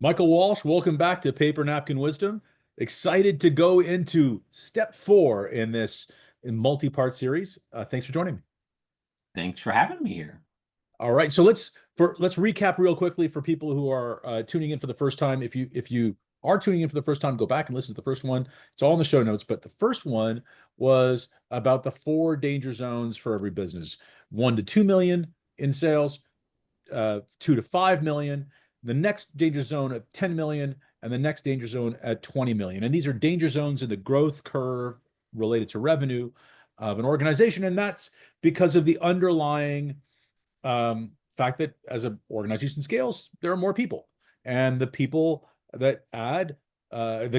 Michael Walsh, welcome back to Paper Napkin Wisdom. Excited to go into step four in this multi-part series. Thanks for joining me. Thanks for having me here. All right, so let's recap real quickly for people who are tuning in for the first time. If you are tuning in for the first time, go back and listen to the first one. It's all in the show notes. But the first one was about the four danger zones for every business: 1 to 2 million in sales, 2 to 5 million, the next danger zone at 10 million, and the next danger zone at 20 million. And these are danger zones in the growth curve related to revenue of an organization. And that's because of the underlying fact that as an organization scales, there are more people. And the people that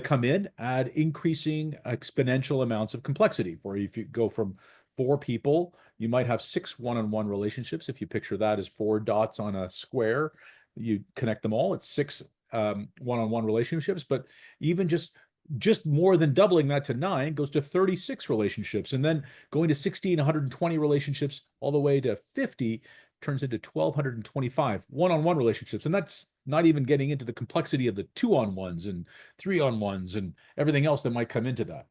come in add increasing exponential amounts of complexity. For if you go from 4 people, you might have 6 one-on-one relationships. If you picture that as 4 dots on a square, you connect them all. It's 6 one-on-one relationships. But even just more than doubling that to 9 goes to 36 relationships, and then going to 60 and 120 relationships all the way to 50 turns into 1,225 one-on-one relationships. And that's not even getting into the complexity of the 2-on-ones and 3-on-ones and everything else that might come into that.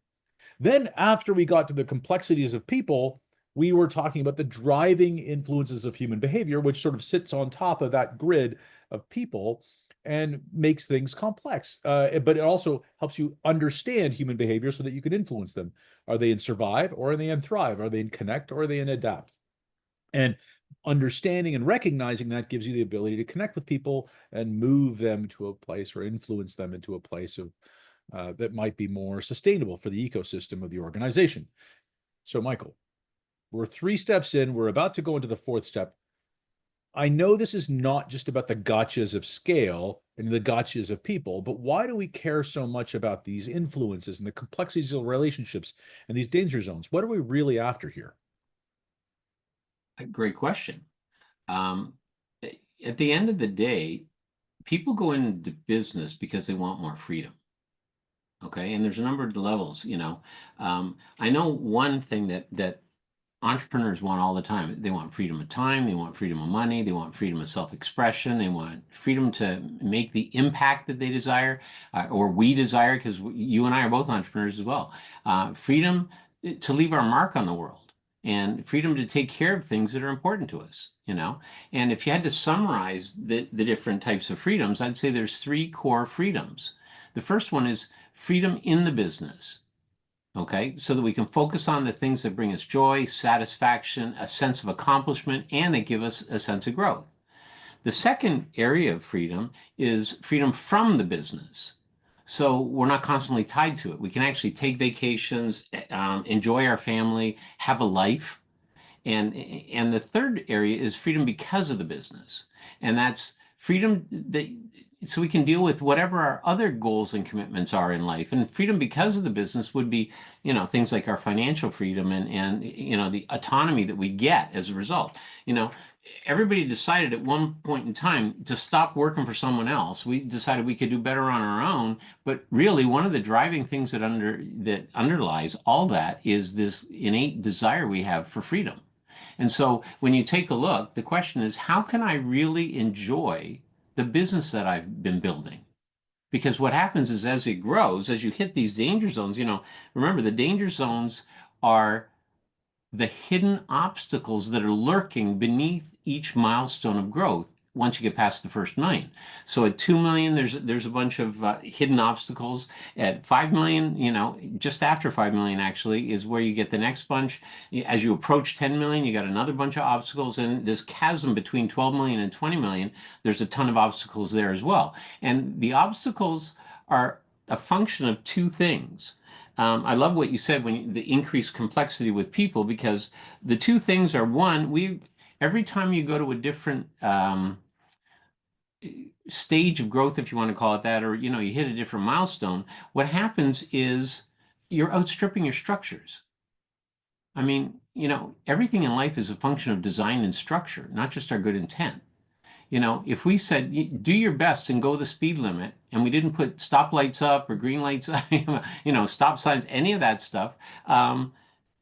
Then after we got to the complexities of people, we were talking about the driving influences of human behavior, which sort of sits on top of that grid of people and makes things complex. But it also helps you understand human behavior so that you can influence them. Are they in survive or are they in thrive? Are they in connect or are they in adapt? And understanding and recognizing that gives you the ability to connect with people and move them to a place or influence them into a place of that might be more sustainable for the ecosystem of the organization. So, Michael, we're 3 steps in. We're about to go into the 4th step. I know this is not just about the gotchas of scale and the gotchas of people, but why do we care so much about these influences and the complexities of relationships and these danger zones? What are we really after here? A great question. At the end of the day, people go into business because they want more freedom. Okay, and there's a number of levels. I know one thing that entrepreneurs want all the time. They want freedom of time, they want freedom of money, they want freedom of self-expression, they want freedom to make the impact that they desire, or we desire, because you and I are both entrepreneurs as well. Freedom to leave our mark on the world, and freedom to take care of things that are important to us, And if you had to summarize the different types of freedoms, I'd say there's 3 core freedoms. The first one is freedom in the business. Okay, so that we can focus on the things that bring us joy, satisfaction, a sense of accomplishment, and that give us a sense of growth. The second area of freedom is freedom from the business. So we're not constantly tied to it. We can actually take vacations, enjoy our family, have a life. And the third area is freedom because of the business. And that's freedom so we can deal with whatever our other goals and commitments are in life. And freedom because of the business would be, things like our financial freedom and the autonomy that we get as a result. Everybody decided at one point in time to stop working for someone else. We decided we could do better on our own. But really, one of the driving things that underlies all that is this innate desire we have for freedom. And so when you take a look, the question is, how can I really enjoy the business that I've been building? Because what happens is as it grows, as you hit these danger zones, remember the danger zones are the hidden obstacles that are lurking beneath each milestone of growth once you get past the first million. So at 2 million, there's a bunch of hidden obstacles. At 5 million, just after 5 million actually is where you get the next bunch. As you approach 10 million, you got another bunch of obstacles. And this chasm between 12 million and 20 million, there's a ton of obstacles there as well. And the obstacles are a function of 2 things. I love what you said when the increased complexity with people, because the 2 things are, one, every time you go to a different stage of growth, if you want to call it that, or you hit a different milestone, what happens is you're outstripping your structures. I mean, everything in life is a function of design and structure, not just our good intent. If we said, do your best and go the speed limit, and we didn't put stoplights up or green lights, stop signs, any of that stuff,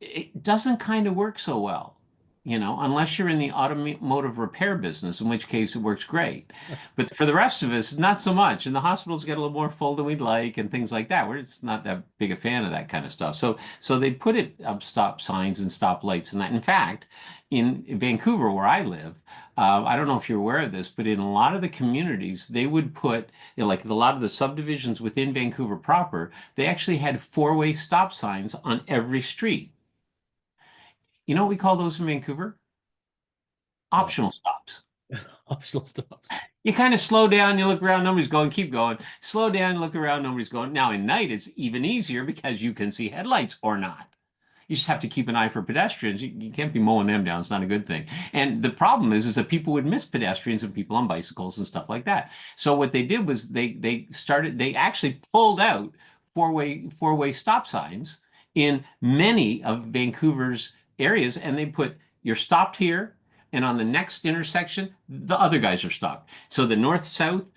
it doesn't kind of work so well. unless you're in the automotive repair business, in which case it works great. But for the rest of us, not so much. And the hospitals get a little more full than we'd like and things like that. We're just not that big a fan of that kind of stuff. So they put it up stop signs and stop lights and that. In fact, in Vancouver, where I live, I don't know if you're aware of this, but in a lot of the communities, they would put, like a lot of the subdivisions within Vancouver proper, they actually had four-way stop signs on every street. You know what we call those in Vancouver? What? Optional stops. Optional stops. You kind of slow down, you look around, nobody's going, keep going. Slow down, look around, nobody's going. Now, at night, it's even easier because you can see headlights or not. You just have to keep an eye for pedestrians. You can't be mowing them down. It's not a good thing. And the problem is that people would miss pedestrians and people on bicycles and stuff like that. So what they did was they actually pulled out four-way stop signs in many of Vancouver's areas, and they put you're stopped here, and on the next intersection, the other guys are stopped. So the north-south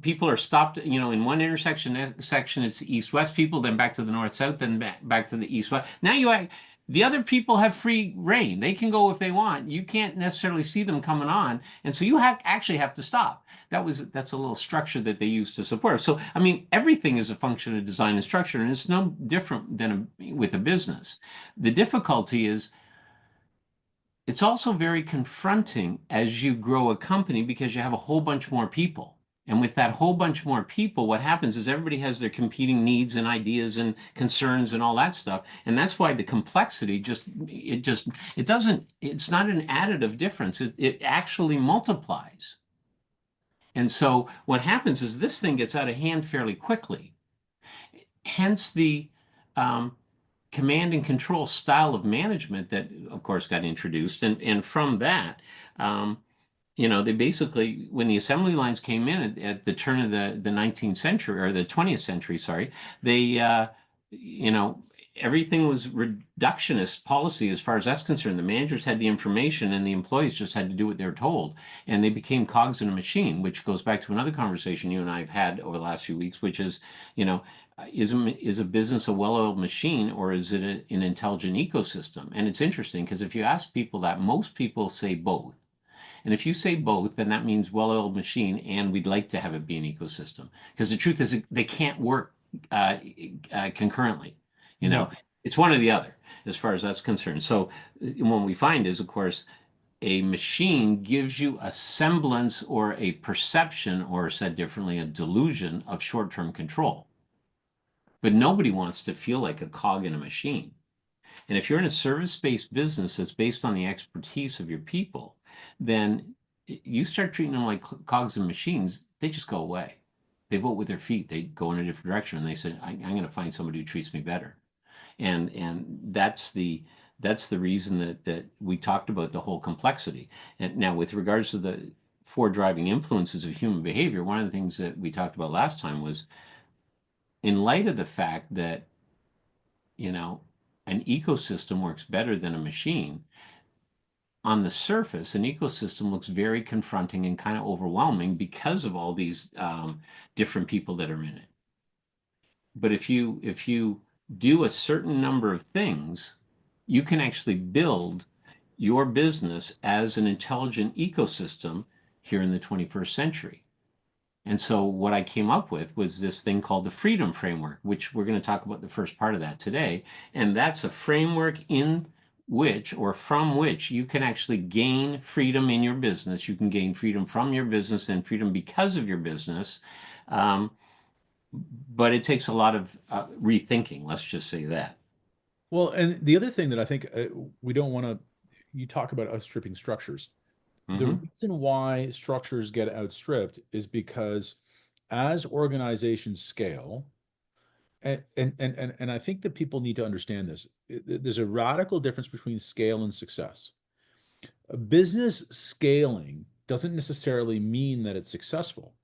people are stopped, in one section it's east-west people, then back to the north-south, then back to the east-west. Now the other people have free reign. They can go if they want. You can't necessarily see them coming on, and so you actually have to stop. That's a little structure that they use to support. So, I mean, everything is a function of design and structure, and it's no different than with a business. The difficulty is it's also very confronting as you grow a company because you have a whole bunch more people. And with that whole bunch more people, what happens is everybody has their competing needs and ideas and concerns and all that stuff. And that's why the complexity it's not an additive difference. It actually multiplies. And so what happens is this thing gets out of hand fairly quickly. Hence the command and control style of management that, of course, got introduced. And from that, they basically, when the assembly lines came in at the turn of the 19th century or the 20th century, sorry, they, everything was reductionist policy as far as that's concerned. The managers had the information and the employees just had to do what they were told. And they became cogs in a machine, which goes back to another conversation you and I have had over the last few weeks, which is, is a business a well-oiled machine or is it an intelligent ecosystem? And it's interesting because if you ask people that, most people say both. And if you say both, then that means well-oiled machine, and we'd like to have it be an ecosystem. Because the truth is they can't work concurrently. No. It's one or the other as far as that's concerned. So what we find is, of course, a machine gives you a semblance or a perception, or said differently, a delusion of short-term control. But nobody wants to feel like a cog in a machine. And if you're in a service-based business that's based on the expertise of your people, then you start treating them like cogs and machines, they just go away. They vote with their feet. They go in a different direction, and they say, I'm going to find somebody who treats me better. And that's the reason that we talked about the whole complexity. And now, with regards to the four driving influences of human behavior, one of the things that we talked about last time was, in light of the fact that, an ecosystem works better than a machine, on the surface, an ecosystem looks very confronting and kind of overwhelming because of all these different people that are in it. But if you do a certain number of things, you can actually build your business as an intelligent ecosystem here in the 21st century. And so what I came up with was this thing called the Freedom Framework, which we're going to talk about the first part of that today. And that's a framework in which or from which you can actually gain freedom in your business. You can gain freedom from your business and freedom because of your business. But it takes a lot of rethinking, let's just say that. Well, and the other thing that I think we don't want to, you talk about outstripping structures. The Hmm. reason why structures get outstripped is because as organizations scale, and I think that people need to understand this. There's a radical difference between scale and success. A business scaling doesn't necessarily mean that it's successful.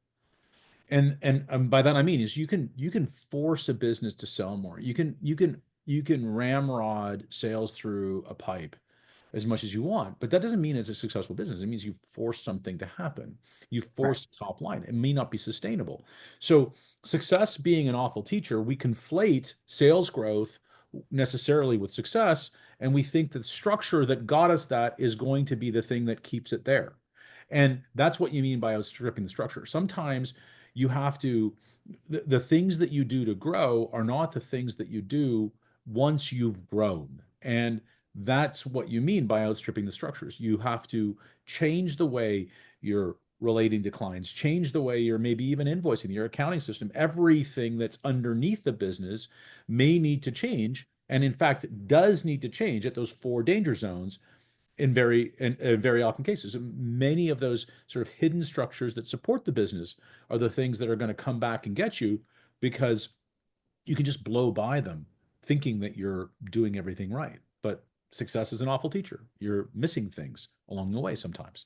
And by that I mean is you can force a business to sell more. You can ramrod sales through a pipe as much as you want, but that doesn't mean it's a successful business. It means you force something to happen. You Right. force the top line. It may not be sustainable. So success being an awful teacher, we conflate sales growth necessarily with success, and we think the structure that got us that is going to be the thing that keeps it there. And that's what you mean by outstripping the structure. Sometimes you have to, the things that you do to grow are not the things that you do once you've grown. And that's what you mean by outstripping the structures. You have to change the way you're relating to clients, change the way you're maybe even invoicing your accounting system. Everything that's underneath the business may need to change, and in fact does need to change at those four danger zones in very often cases. Many of those sort of hidden structures that support the business are the things that are going to come back and get you, because you can just blow by them thinking that you're doing everything right. But success is an awful teacher. You're missing things along the way sometimes.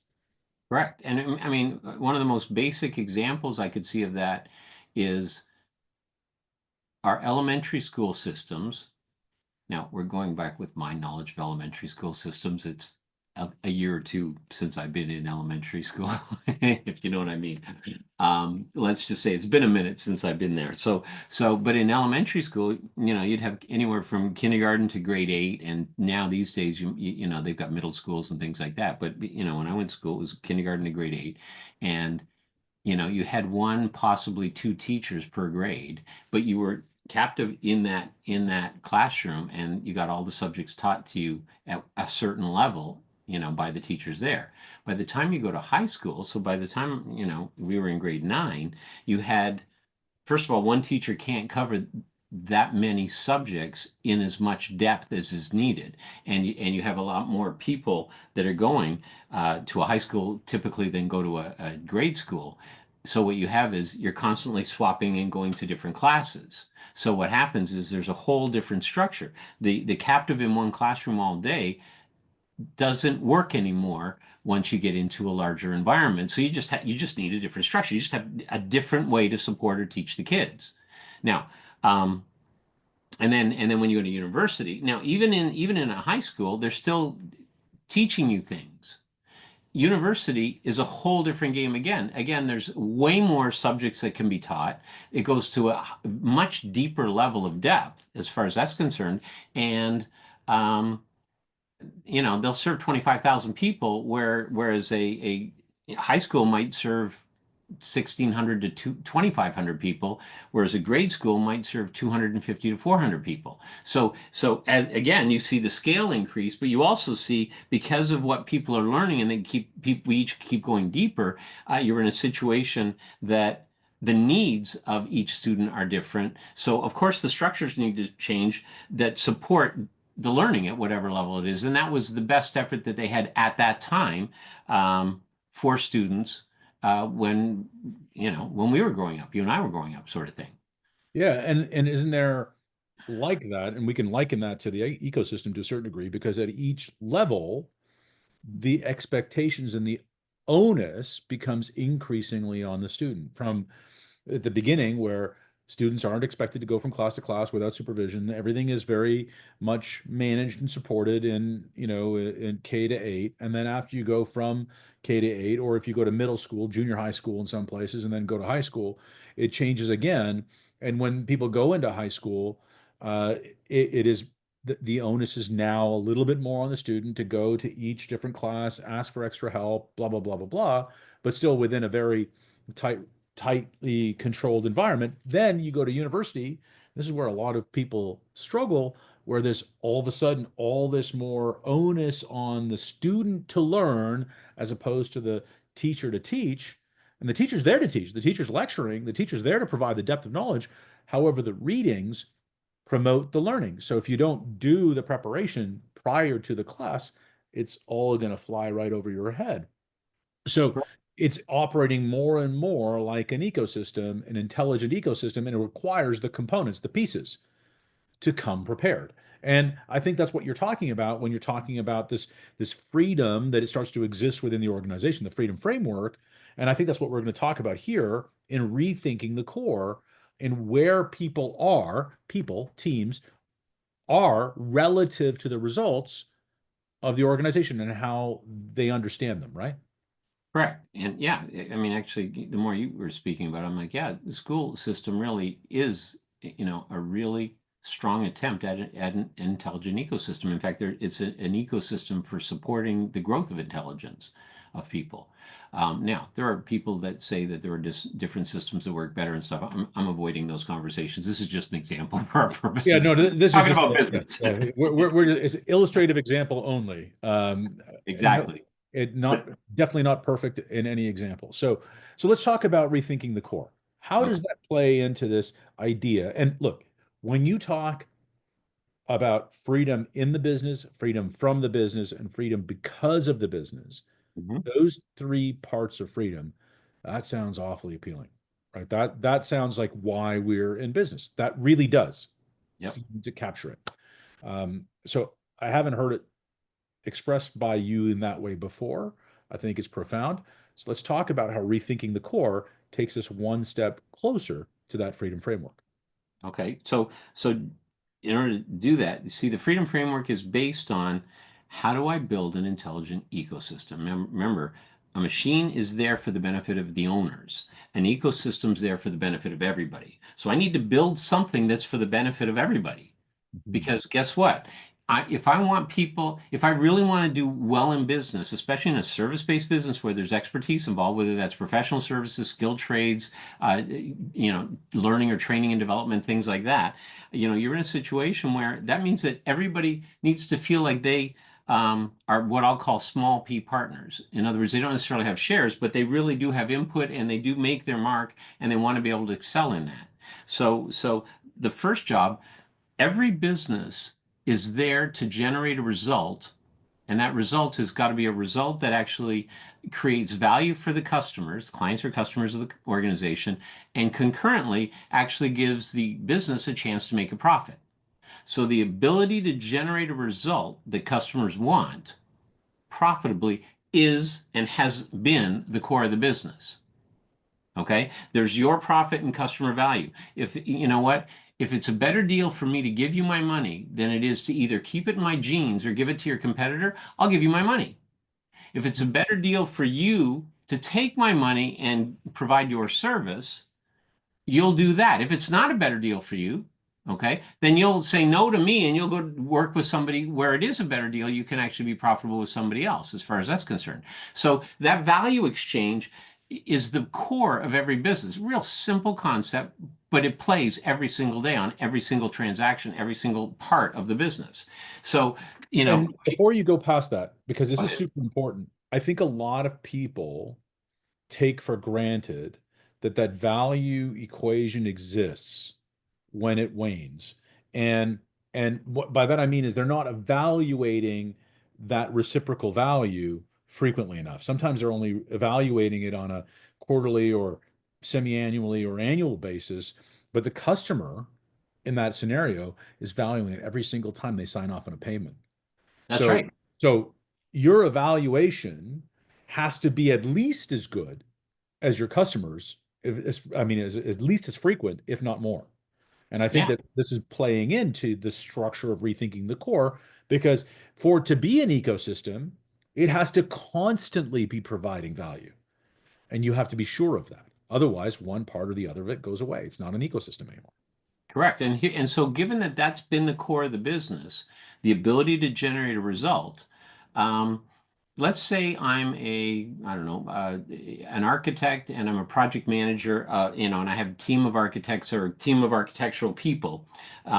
Correct. And I mean, one of the most basic examples I could see of that is our elementary school systems. Now, we're going back with my knowledge of elementary school systems. It's a year or two since I've been in elementary school, if you know what I mean. Let's just say it's been a minute since I've been there. But in elementary school, you'd have anywhere from kindergarten to grade 8, and now these days, they've got middle schools and things like that. But when I went to school, it was kindergarten to grade 8, and you had one, possibly two teachers per grade, but you were captive in that classroom, and you got all the subjects taught to you at a certain level, by the teachers there. By the time you go to high school, so by the time, we were in grade 9, you had, first of all, one teacher can't cover that many subjects in as much depth as is needed. And you have a lot more people that are going to a high school typically than go to a grade school. So what you have is you're constantly swapping and going to different classes. So what happens is there's a whole different structure. The captive in one classroom all day doesn't work anymore once you get into a larger environment. So you just need a different structure. You just have a different way to support or teach the kids. Now, and then when you go to university, now even in a high school, they're still teaching you things. University is a whole different game again. Again, there's way more subjects that can be taught. It goes to a much deeper level of depth as far as that's concerned. And they'll serve 25,000 people, whereas a high school might serve 1,600 to 2,500 people, whereas a grade school might serve 250 to 400 people. So again, you see the scale increase, but you also see, because of what people are learning, and we each keep going deeper, you're in a situation that the needs of each student are different. So of course the structures need to change that support the learning at whatever level it is. And that was the best effort that they had at that time, for students, when we were growing up, you and I were growing up, sort of thing. Yeah, and isn't there like that? And we can liken that to the ecosystem to a certain degree, because at each level, the expectations and the onus becomes increasingly on the student. From at the beginning, where students aren't expected to go from class to class without supervision, everything is very much managed and supported in K to 8. And then after you go from K to 8, or if you go to middle school, junior high school in some places, and then go to high school, it changes again. And when people go into high school, it is the onus is now a little bit more on the student to go to each different class, ask for extra help, blah, blah, blah, blah, blah, but still within a very tightly controlled environment. Then you go to university. This is where a lot of people struggle, where there's all of a sudden all this more onus on the student to learn as opposed to the teacher to teach. And the teacher's there to teach, the teacher's lecturing, the teacher's there to provide the depth of knowledge. However, the readings promote the learning. So if you don't do the preparation prior to the class, it's all going to fly right over your head. So it's operating more and more like an ecosystem, an intelligent ecosystem, and it requires the components, the pieces, to come prepared. And I think that's what you're talking about when you're talking about this freedom that it starts to exist within the organization, the freedom framework. And I think that's what we're going to talk about here in rethinking the core, and where people, teams are relative to the results of the organization and how they understand them, right? Correct. And yeah, I mean, actually, the more you were speaking about it, I'm like, yeah, the school system really is, a really strong attempt at an intelligent ecosystem. In fact, it's an ecosystem for supporting the growth of intelligence of people. Now, there are people that say that there are different systems that work better and stuff. I'm avoiding those conversations. This is just an example for our Yeah, no, purposes. this is Talking just about yeah, business. it's illustrative example only. And Exactly. it But not definitely not perfect in any example. So let's talk about rethinking the core. How okay. does that play into this idea? And look, when you talk about freedom in the business, freedom from the business, and freedom because of the business, Mhm. those three parts of freedom, that sounds awfully appealing, right? That sounds like why we're in business. That really does Yep. seem to capture it. So I haven't heard it expressed by you in that way before. I think it's profound. So let's talk about how rethinking the core takes us one step closer to that freedom framework. Okay. So in order to do that, you see, the freedom framework is based on how do I build an intelligent ecosystem? Remember, a machine is there for the benefit of the owners. An ecosystem's there for the benefit of everybody. So I need to build something that's for the benefit of everybody. Mhm. Because guess what? If I want people, if I really want to do well in business, especially in a service-based business where there's expertise involved, whether that's professional services, skilled trades, learning or training and development, things like that, you're in a situation where that means that everybody needs to feel like they are what I'll call small P partners. In other words, they don't necessarily have shares, but they really do have input and they do make their mark and they want to be able to excel in that. So the first job, every business is there to generate a result, and that result has got to be a result that actually creates value for the customers, clients or customers of the organization, and concurrently actually gives the business a chance to make a profit. So the ability to generate a result that customers want profitably is and has been the core of the business. Okay. There's your profit and customer value. If you know what, if it's a better deal for me to give you my money than it is to either keep it in my jeans or give it to your competitor, I'll give you my money. If it's a better deal for you to take my money and provide your service, you'll do that. If it's not a better deal for you, okay, then you'll say no to me and you'll go work with somebody where it is a better deal. You can actually be profitable with somebody else as far as that's concerned. So that value exchange is the core of every business. Real simple concept, but it plays every single day on every single transaction, every single part of the business. So, you know, And before you go past that, because this is super important, I think a lot of people take for granted that that value equation exists when it wanes. And and what by that I mean is they're not evaluating that reciprocal value frequently enough. Sometimes they're only evaluating it on a quarterly or semi-annually or annual basis, but the customer in that scenario is valuing it every single time they sign off on a payment. that's So right. so your evaluation has to be at least as good as your customers, I mean, as at least as frequent, if not more. And I think Yeah. that this is playing into the structure of rethinking the core because for it to be an ecosystem, it has to constantly be providing value. And you have to be sure of that. Otherwise, one part or the other of it goes away. It's not an ecosystem anymore. Correct. And so given that that's been the core of the business, the ability to generate a result, um, let's say I'm I don't know, an architect and I'm a project manager, and I have a team of architects or a team of architectural people,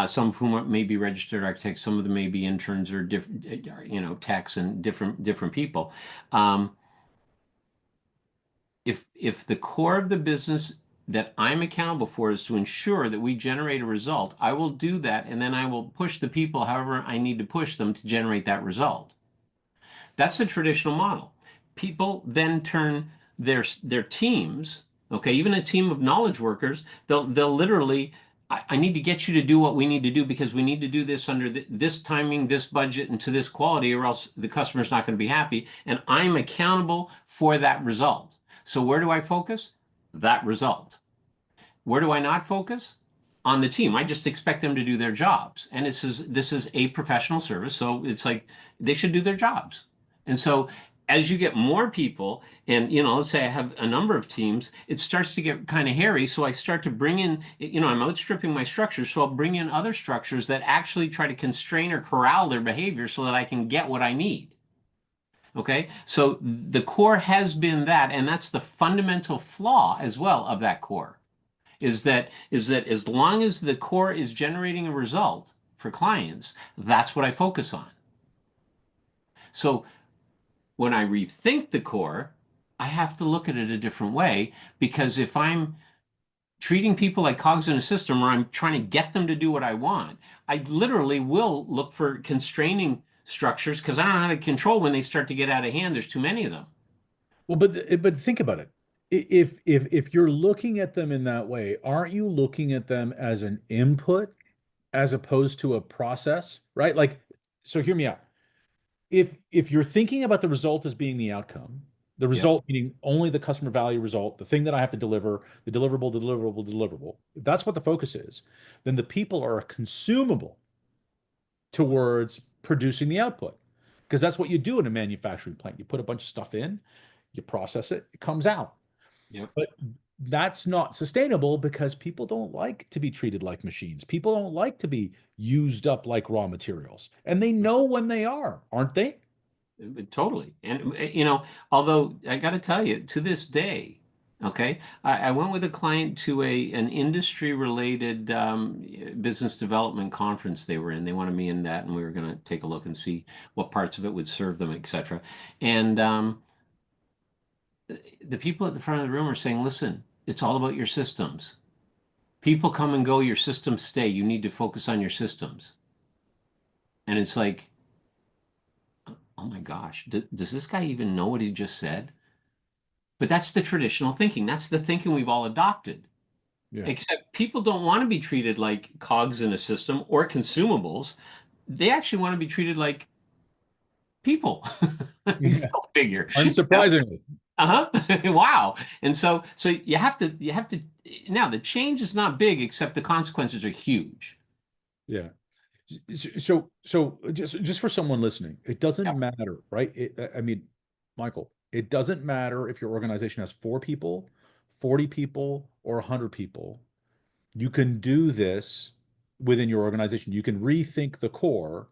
some of whom may be registered architects, some of them may be interns or different, techs and different people. Um, if the core of the business that I'm accountable for is to ensure that we generate a result, I will do that, and then I will push the people however I need to push them to generate that result. That's the traditional model. People then turn their teams, okay, even a team of knowledge workers, they'll literally, I need to get you to do what we need to do because we need to do this under this timing, this budget, and to this quality, or else the customer's not going to be happy. And I'm accountable for that result. So where do I focus? That result. Where do I not focus? On the team. I just expect them to do their jobs. And this is a professional service, so it's like they should do their jobs. And so as you get more people, and let's say I have a number of teams, it starts to get kind of hairy. So I start to bring in, I'm outstripping my structures. So I'll bring in other structures that actually try to constrain or corral their behavior so that I can get what I need. Okay. So the core has been that, and that's the fundamental flaw as well of that core, is that as long as the core is generating a result for clients, that's what I focus on. So when I rethink the core, I have to look at it a different way, because if I'm treating people like cogs in a system, or I'm trying to get them to do what I want, I literally will look for constraining structures, because I don't know how to control when they start to get out of hand. There's too many of them. Well, but think about it. If you're looking at them in that way, aren't you looking at them as an input as opposed to a process, right? Like, so hear me out. If you're thinking about the result as being the outcome, the Yeah. result meaning only the customer value result, the thing that I have to deliver, the deliverable, if that's what the focus is, then the people are a consumable towards producing the output. Because that's what you do in a manufacturing plant. You put a bunch of stuff in, you process it, it comes out. Yep. But that's not sustainable because people don't like to be treated like machines. People don't like to be used up like raw materials. And they know when they are, aren't they? Totally. And, although I got to tell you, to this day, okay, I went with a client to an industry related business development conference they were in. They wanted me in that, and we were going to take a look and see what parts of it would serve them, etc. And the people at the front of the room are saying, listen, it's all about your systems. People come and go, your systems stay. You need to focus on your systems. And it's like, oh my gosh, does this guy even know what he just said? But that's the traditional thinking. That's the thinking we've all adopted. Yeah. Except people don't want to be treated like cogs in a system or consumables. They actually want to be treated like people. Yeah. Go figure. Unsurprisingly. Uh-huh. Wow. And so you have to now the change is not big, except the consequences are huge. Yeah. So just for someone listening, it doesn't Yeah. matter, right? I mean, Michael, it doesn't matter if your organization has 4 people, 40 people, or 100 people. You can do this within your organization. You can rethink the core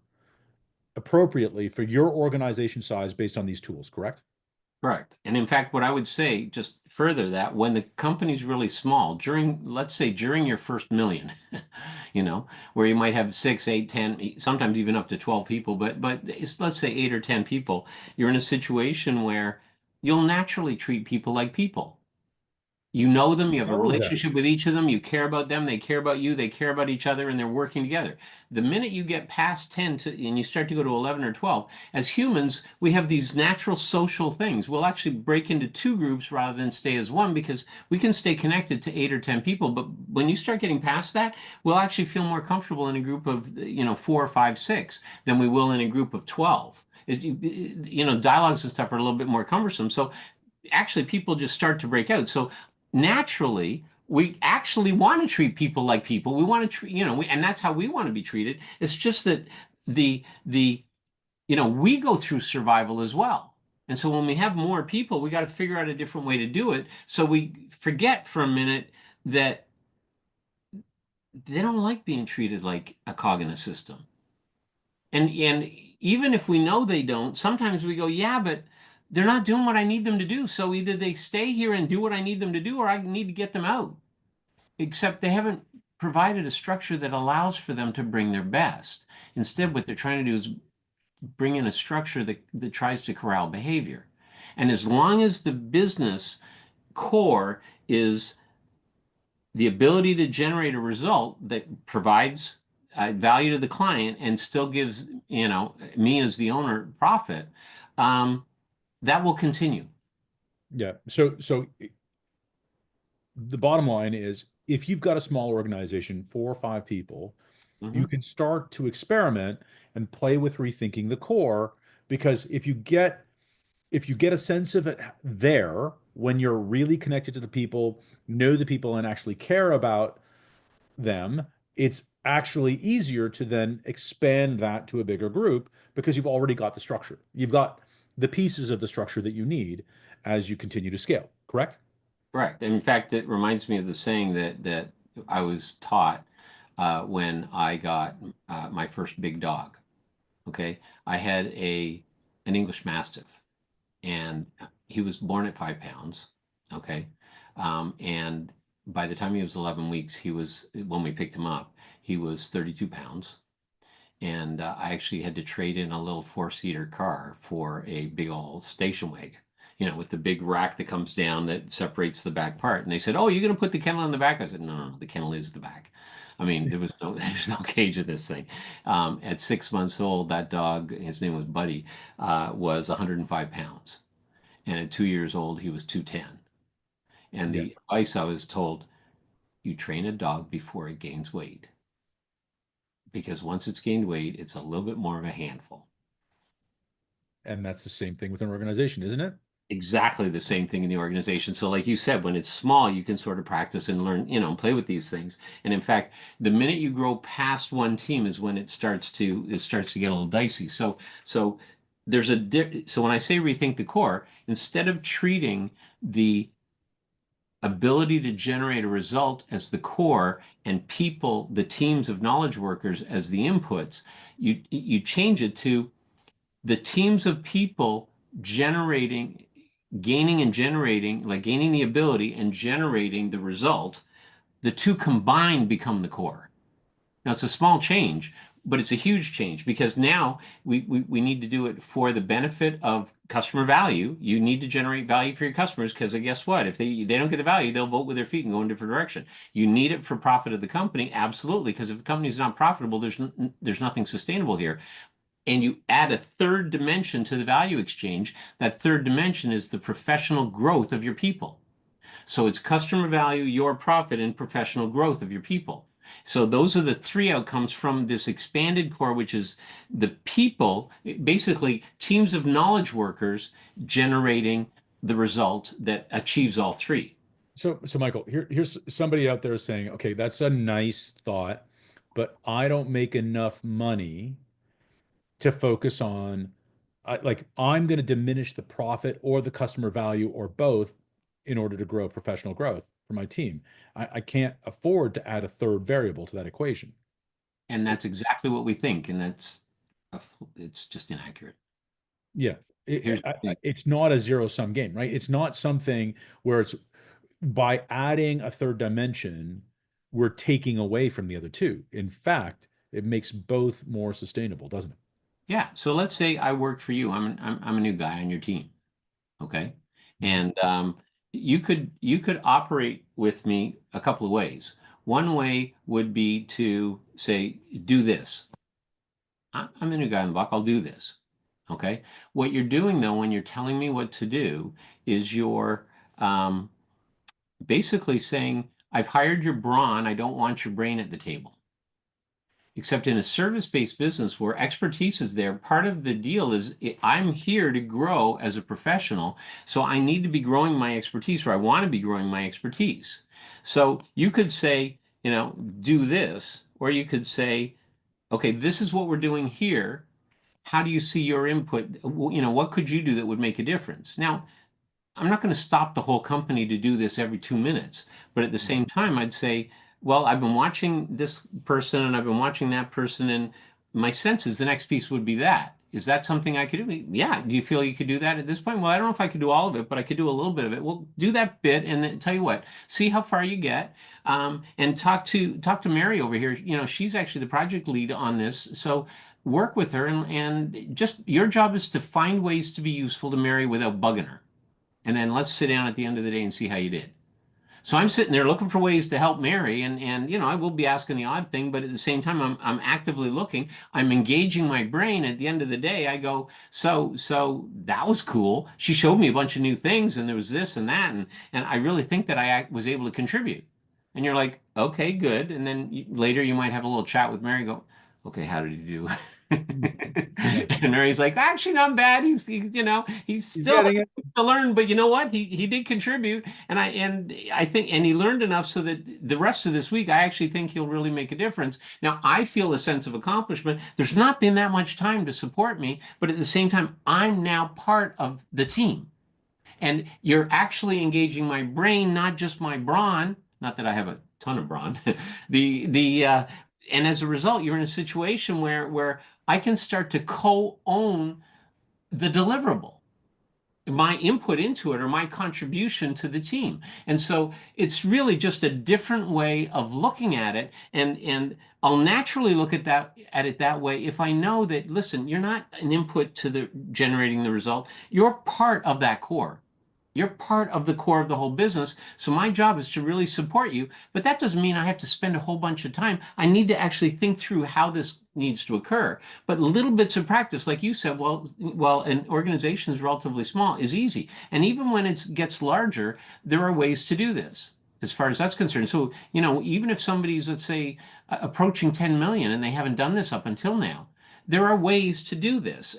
appropriately for your organization size based on these tools, correct? Correct. And in fact, what I would say, just further that, when the company's really small, let's say during your first million, where you might have 6, 8, 10, sometimes even up to 12 people, but let's say 8 or 10 people, you're in a situation where you'll naturally treat people like people. You know them, you have a Know that. relationship with each of them, you care about them, they care about you, they care about each other, and they're working together. The minute you get past 10 and you start to go to 11 or 12, as humans, we have these natural social things. We'll actually break into two groups rather than stay as one, because we can stay connected to 8 or 10 people. But when you start getting past that, we'll actually feel more comfortable in a group of, 4, 5, 6 than we will in a group of 12. Dialogues and stuff are a little bit more cumbersome. So actually people just start to break out. So naturally, we actually want to treat people like people. We want to treat, and that's how we want to be treated. It's just that the we go through survival as well. And so when we have more people, we got to figure out a different way to do it. So we forget for a minute that they don't like being treated like a cog in a system. And even if we know they don't, sometimes we go, yeah, but they're not doing what I need them to do. So either they stay here and do what I need them to do, or I need to get them out. Except they haven't provided a structure that allows for them to bring their best. Instead, what they're trying to do is bring in a structure that tries to corral behavior. And as long as the business core is the ability to generate a result that provides value to the client and still gives, me as the owner profit, that will continue. Yeah. So the bottom line is if you've got a small organization, 4 or 5 people, you Mhm. can start to experiment and play with rethinking the core because if you get a sense of it there when you're really connected to the people, know the people and actually care about them, it's actually easier to then expand that to a bigger group because you've already got the structure. the pieces of the structure that you need as you continue to scale, correct? Correct. In fact, it reminds me of the saying that I was taught when I got my first big dog. Okay, I had a an English Mastiff, and he was born at 5 pounds. Okay, and by the time he was 11 weeks, he was when we picked him up, he was 32 pounds. And I actually had to trade in a little four-seater car for a big old station wagon, with the big rack that comes down that separates the back part. And they said, "Oh, you're going to put the kennel in the back?" I said, "No, no, no. The kennel is the back." I mean, there's no cage in this thing. At 6 months old, that dog, his name was Buddy, was 105 pounds, and at 2 years old, he was 210. And Yeah. the advice I was told: you train a dog before it gains weight, because once it's gained weight, it's a little bit more of a handful. And that's the same thing with an organization, isn't it? Exactly the same thing in the organization. So, like you said, when it's small, you can sort of practice and learn, and play with these things. And in fact, the minute you grow past one team is when it starts to get a little dicey. So so when I say rethink the core, instead of treating the ability to generate a result as the core and people, the teams of knowledge workers as the inputs, you change it to the teams of people generating, gaining and generating, like gaining the ability and generating the result. The two combined become the core. Now it's a small change, but it's a huge change, because now we need to do it for the benefit of customer value. You need to generate value for your customers, because guess what? If they don't get the value, they'll vote with their feet and go in a different direction. You need it for profit of the company, absolutely, because if the company is not profitable, there's nothing sustainable here. And you add a third dimension to the value exchange. That third dimension is the professional growth of your people. So it's customer value, your profit, and professional growth of your people. So those are the three outcomes from this expanded core, which is the people, basically teams of knowledge workers generating the result that achieves all three. So Michael, here's somebody out there saying, okay, that's a nice thought, but I don't make enough money to focus on, like, I'm going to diminish the profit or the customer value or both in order to grow professional growth for my team. I can't afford to add a third variable to that equation. And that's exactly what we think. And it's just inaccurate. Yeah. Here's the thing. It's not a zero sum game, right? It's not something where it's by adding a third dimension, we're taking away from the other two. In fact, it makes both more sustainable, doesn't it? Yeah. So let's say I worked for you. I'm a new guy on your team. Okay. Mhm. And you could operate with me a couple of ways. One way would be to say, do this. I'm the new guy on the block. I'll do this. Okay. What you're doing, though, when you're telling me what to do, is you're um, basically saying, I've hired your brawn. I don't want your brain at the table. Except in a service-based business where expertise is there, part of the deal is I'm here to grow as a professional, so I need to be growing my expertise, or I want to be growing my expertise. So you could say, do this, or you could say, okay, this is what we're doing here. How do you see your input? What could you do that would make a difference? Now, I'm not going to stop the whole company to do this every 2 minutes. But at the Mhm. same time, I'd say, well, I've been watching this person and I've been watching that person, and my sense is the next piece would be that. Is that something I could do? Yeah. Do you feel you could do that at this point? Well, I don't know if I could do all of it, but I could do a little bit of it. Well, do that bit, and then tell you what, see how far you get, and talk to Mary over here. She's actually the project lead on this, so work with her, and just your job is to find ways to be useful to Mary without bugging her, and then let's sit down at the end of the day and see how you did. So I'm sitting there looking for ways to help Mary, and I will be asking the odd thing, but at the same time I'm actively looking. I'm engaging my brain. At the end of the day, I go, so that was cool. She showed me a bunch of new things, and there was this and that, and I really think that I was able to contribute. And you're like, okay, good. And then later you might have a little chat with Mary. Go, okay, how did he do? Yeah. And Mary's like, actually not bad. He's He's still getting it. to learn, but you know what? He did contribute, and I think and he learned enough so that the rest of this week, I actually think he'll really make a difference. Now, I feel a sense of accomplishment. There's not been that much time to support me, but at the same time, I'm now part of the team. And you're actually engaging my brain, not just my brawn. Not that I have a ton of brawn. The and as a result, you're in a situation where I can start to co-own the deliverable, my input into it or my contribution to the team. And so it's really just a different way of looking at it. And I'll naturally look at it that way if I know that, listen, you're not an input to the generating the result. You're part of that core. You're part of the core of the whole business. So my job is to really support you. But that doesn't mean I have to spend a whole bunch of time. I need to actually think through how this needs to occur. But little bits of practice, like you said, well, an organization is relatively small, is easy. And even when it gets larger, there are ways to do this as far as that's concerned. So, even if somebody's, let's say, approaching 10 million and they haven't done this up until now, there are ways to do this.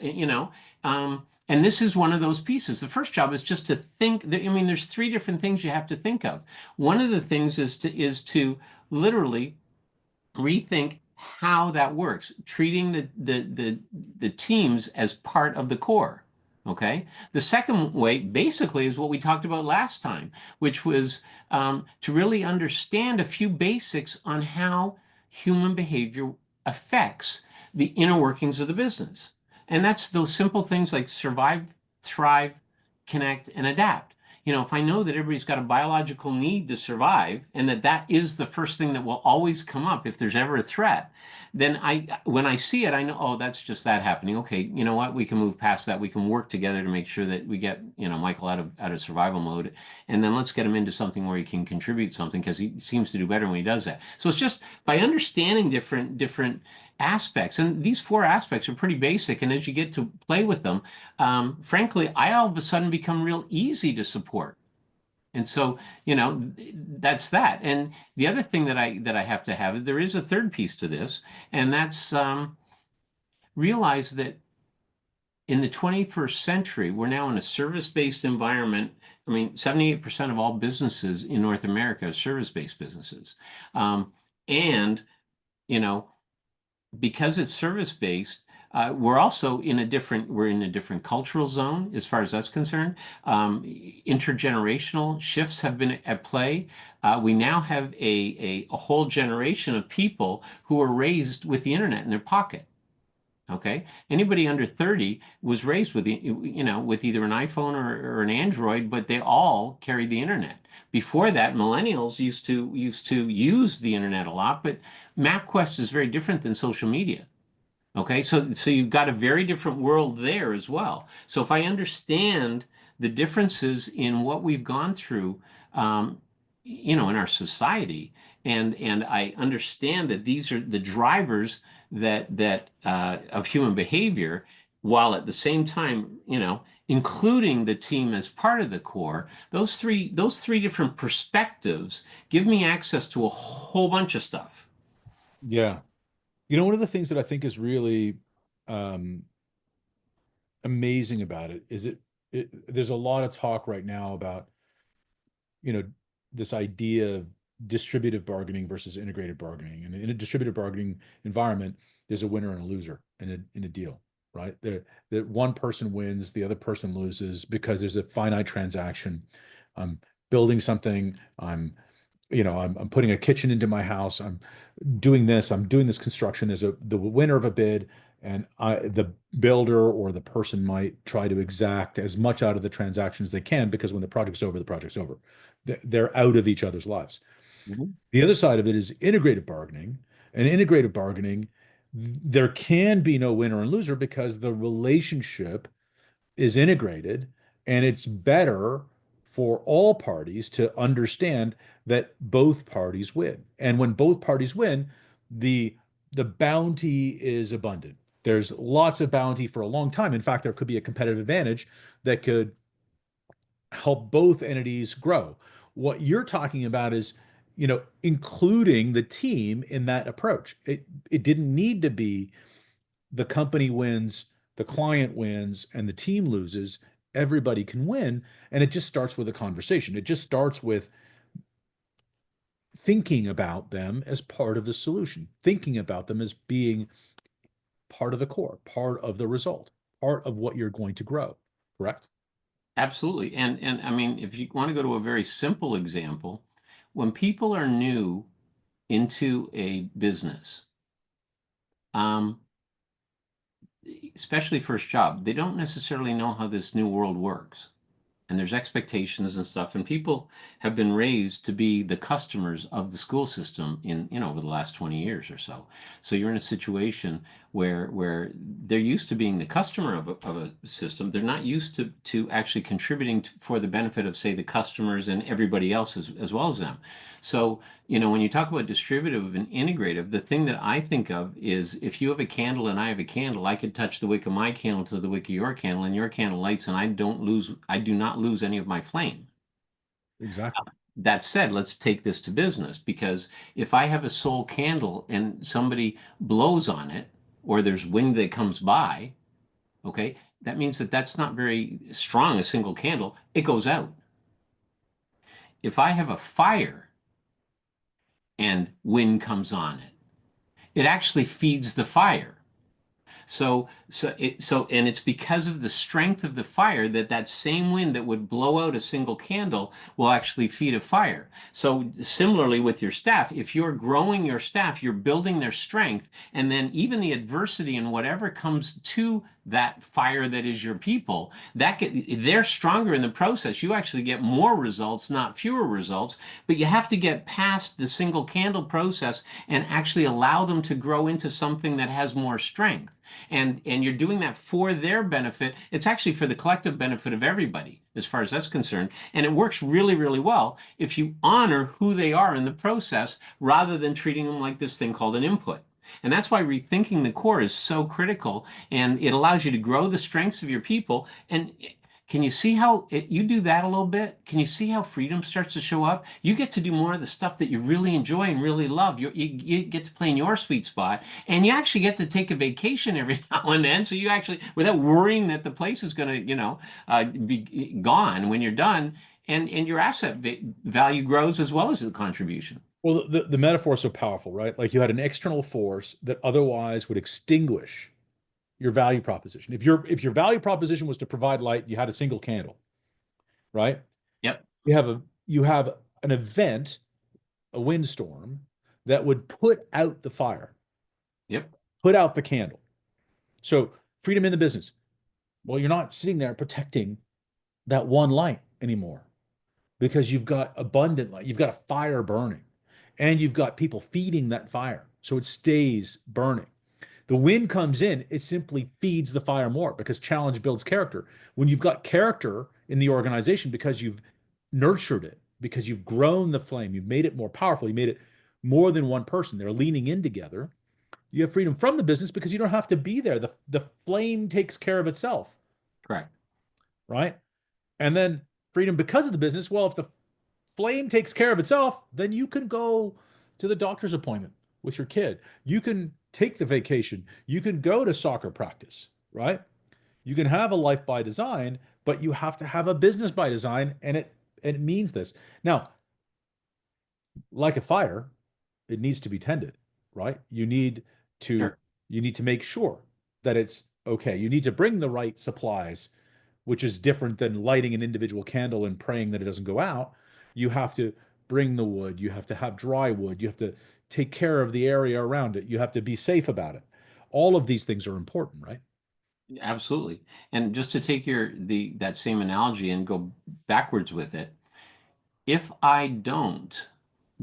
And this is one of those pieces. The first job is just to think. I mean, there's three different things you have to think of. One of the things is to literally rethink how that works, treating the teams as part of the core. Okay. The second way basically is what we talked about last time, which was to really understand a few basics on how human behavior affects the inner workings of the business. And that's those simple things like survive, thrive, connect, and adapt. If I know that everybody's got a biological need to survive and that is the first thing that will always come up if there's ever a threat, then when I see it, I know, oh, that's just that happening. Okay, you know what? We can move past that. We can work together to make sure that we get, Michael out of survival mode, and then let's get him into something where he can contribute something because he seems to do better when he does that. So it's just by understanding different aspects, and these four aspects are pretty basic. And as you get to play with them, frankly, I all of a sudden become real easy to support. And so, that's that. And the other thing that I have to have is there is a third piece to this, and that's realize that in the 21st century, we're now in a service-based environment. I mean, 78% of all businesses in North America are service-based businesses. And, you know, because it's service-based, we're in a different cultural zone as far as that's concerned. Intergenerational shifts have been at play. We now have a whole generation of people who are raised with the internet in their pocket. Okay. Anybody under 30 was raised with with either an iPhone or an Android, but they all carried the internet. Before that, millennials used to use the internet a lot, but MapQuest is very different than social media. Okay, so you've got a very different world there as well. So if I understand the differences in what we've gone through, in our society, and I understand that these are the drivers that of human behavior, while at the same time, including the team as part of the core, those three different perspectives give me access to a whole bunch of stuff. Yeah. One of the things that I think is really um, amazing about it is there's a lot of talk right now about, you know, this idea of distributive bargaining versus integrated bargaining. And in a distributive bargaining environment, there's a winner and a loser in a deal, right? That one person wins, the other person loses because there's a finite transaction. I'm building something, I'm putting a kitchen into my house. I'm doing this construction. There's the winner of a bid, and the builder or the person might try to exact as much out of the transaction as they can because when the project's over, the project's over. They're out of each other's lives. Mhm. The other side of it is integrated bargaining. And integrated bargaining, there can be no winner and loser because the relationship is integrated, and it's better for all parties to understand that both parties win. And when both parties win, the the bounty is abundant. There's lots of bounty for a long time. In fact, there could be a competitive advantage that could help both entities grow. What you're talking about is including the team in that approach. It didn't need to be the company wins, the client wins, and the team loses. Everybody can win. And it just starts with a conversation. It just starts with thinking about them as part of the solution, thinking about them as being part of the core, part of the result, part of what you're going to grow. Correct? Absolutely. And I mean, if you want to go to a very simple example, when people are new into a business, um, especially first job, they don't necessarily know how this new world works. And there's expectations and stuff, and people have been raised to be the customers of the school system in, over the last 20 years or so. So you're in a situation where they're used to being the customer of a system. They're not used to actually contributing for the benefit of, say, the customers and everybody else as well as them. So, when you talk about distributive and integrative, the thing that I think of is, if you have a candle and I have a candle, I could touch the wick of my candle to the wick of your candle, and your candle lights, and I do not lose any of my flame. Exactly. That said, let's take this to business, because if I have a sole candle and somebody blows on it, or there's wind that comes by, okay, that means that that's not very strong, a single candle, it goes out. If I have a fire and wind comes on it, it actually feeds the fire. And it's because of the strength of the fire that that same wind that would blow out a single candle will actually feed a fire. So similarly with your staff, if you're growing your staff, you're building their strength, and then even the adversity and whatever comes to that fire that is your people, they're stronger in the process. You actually get more results, not fewer results, but you have to get past the single candle process and actually allow them to grow into something that has more strength. And you're doing that for their benefit. It's actually for the collective benefit of everybody, as far as that's concerned. And it works really, really well if you honor who they are in the process, rather than treating them like this thing called an input. And that's why rethinking the core is so critical, and it allows you to grow the strengths of your people. And can you see how you do that a little bit? Can you see how freedom starts to show up? You get to do more of the stuff that you really enjoy and really love. You get to play in your sweet spot, and you actually get to take a vacation every now and then. So you actually, without worrying that the place is going to, be gone when you're done, and your asset value grows as well as the contribution. Well, the metaphor is so powerful, right? Like you had an external force that otherwise would extinguish your value proposition. If your value proposition was to provide light, you had a single candle, right? Yep. You have an event, a windstorm, that would put out the fire, Yep. put out the candle. So freedom in the business. Well, you're not sitting there protecting that one light anymore, because you've got abundant light, you've got a fire burning, and you've got people feeding that fire, so it stays burning. The wind comes in, it simply feeds the fire more, because challenge builds character. When you've got character in the organization, because you've nurtured it, because you've grown the flame, you've made it more powerful, you made it more than one person, they're leaning in together. You have freedom from the business because you don't have to be there. The flame takes care of itself, Correct. right? And then freedom because of the business. Well, if the flame takes care of itself, then you can go to the doctor's appointment with your kid. You can take the vacation. You can go to soccer practice, right? You can have a life by design, but you have to have a business by design, and it means this. Now, like a fire, it needs to be tended, right? To Sure. you need to make sure that it's okay. You need to bring the right supplies, which is different than lighting an individual candle and praying that it doesn't go out. You have to bring the wood, you have to have dry wood, you have to take care of the area around it, you have to be safe about it. All of these things are important, right? Absolutely. And just to take that same analogy and go backwards with it, if I don't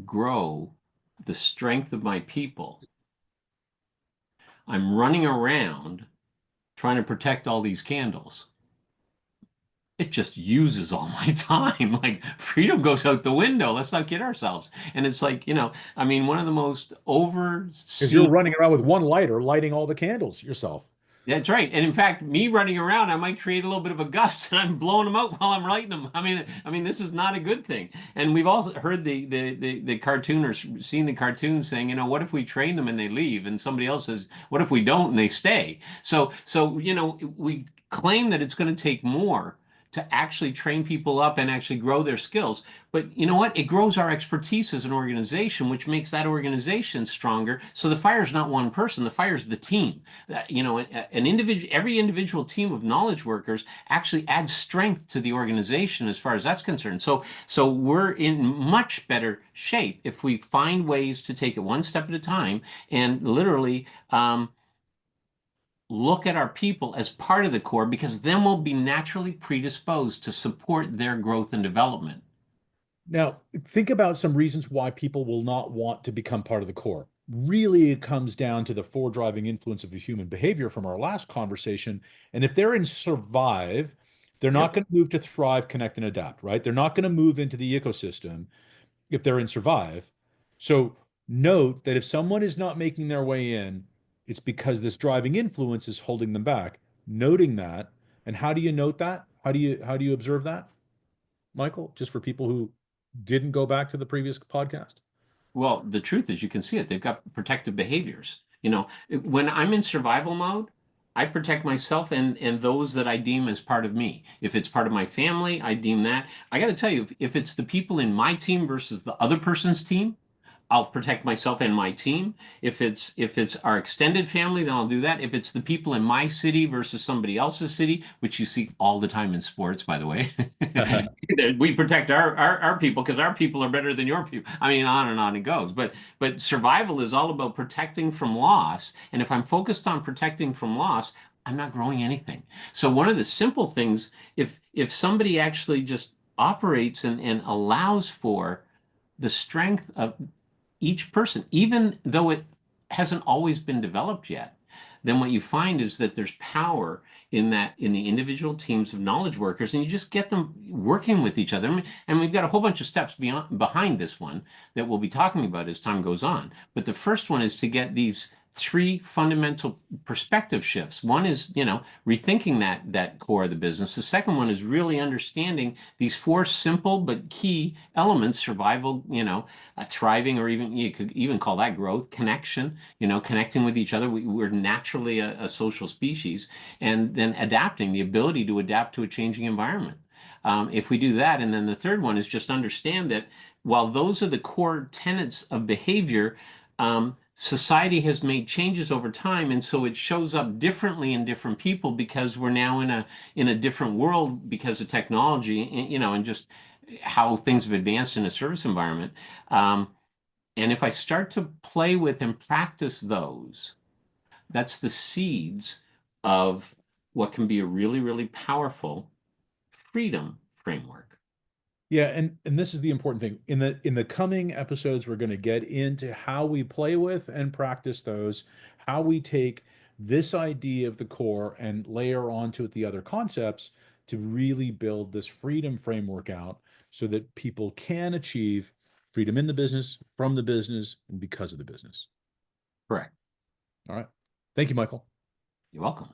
grow the strength of my people, I'm running around trying to protect all these candles. It just uses all my time. Like, freedom goes out the window. Let's not kid ourselves. And it's like, I mean, one of the most Because you're overseen. running around with one lighter lighting all the candles yourself. That's right. And in fact, me running around, I might create a little bit of a gust and I'm blowing them out while I'm writing them. I mean, this is not a good thing. And we've also heard the cartooners, seen the cartoons saying, what if we train them and they leave? And somebody else says, what if we don't and they stay? So, we claim that it's going to take more to actually train people up and actually grow their skills. But you know what? It grows our expertise as an organization, which makes that organization stronger. So the fire is not one person, the fire is the team. Every individual team of knowledge workers actually adds strength to the organization as far as that's concerned. So we're in much better shape if we find ways to take it one step at a time and literally look at our people as part of the core, because then we'll be naturally predisposed to support their growth and development. Now, think about some reasons why people will not want to become part of the core. Really, it comes down to the four driving influence of the human behavior from our last conversation. And if they're in survive, they're not Yep. going to move to thrive, connect, and adapt, right? They're not going to move into the ecosystem if they're in survive. So note that if someone is not making their way in, it's because this driving influence is holding them back. Noting that, and how do you note that? How do you observe that, Michael? Just for people who didn't go back to the previous podcast. Well, the truth is, you can see it. They've got protective behaviors. When I'm in survival mode, I protect myself and those that I deem as part of me. If it's part of my family, I deem that. I got to tell you, if it's the people in my team versus the other person's team, I'll protect myself and my team. If it's our extended family, then I'll do that. If it's the people in my city versus somebody else's city, which you see all the time in sports, by the way, we protect our people because our people are better than your people. I mean, on and on it goes. But survival is all about protecting from loss. And if I'm focused on protecting from loss, I'm not growing anything. So one of the simple things, if somebody actually just operates and allows for the strength of each person, even though it hasn't always been developed yet, then what you find is that there's power in the individual teams of knowledge workers, and you just get them working with each other. And we've got a whole bunch of steps behind this one that we'll be talking about as time goes on. But the first one is to get these three fundamental perspective shifts. One is, rethinking that core of the business. The second one is really understanding these four simple but key elements: survival, thriving, or even you could even call that growth, connection, connecting with each other. We're naturally a social species, and then adapting, the ability to adapt to a changing environment. If we do that, and then the third one is just understand that while those are the core tenets of behavior, society has made changes over time, and so it shows up differently in different people because we're now in a different world because of technology, and just how things have advanced in a service environment. And if I start to play with and practice those, that's the seeds of what can be a really, really powerful freedom framework. Yeah, and this is the important thing. In the coming episodes, we're going to get into how we play with and practice those, how we take this idea of the core and layer onto it the other concepts to really build this freedom framework out so that people can achieve freedom in the business, from the business, and because of the business. Correct. All right. Thank you, Michael. You're welcome.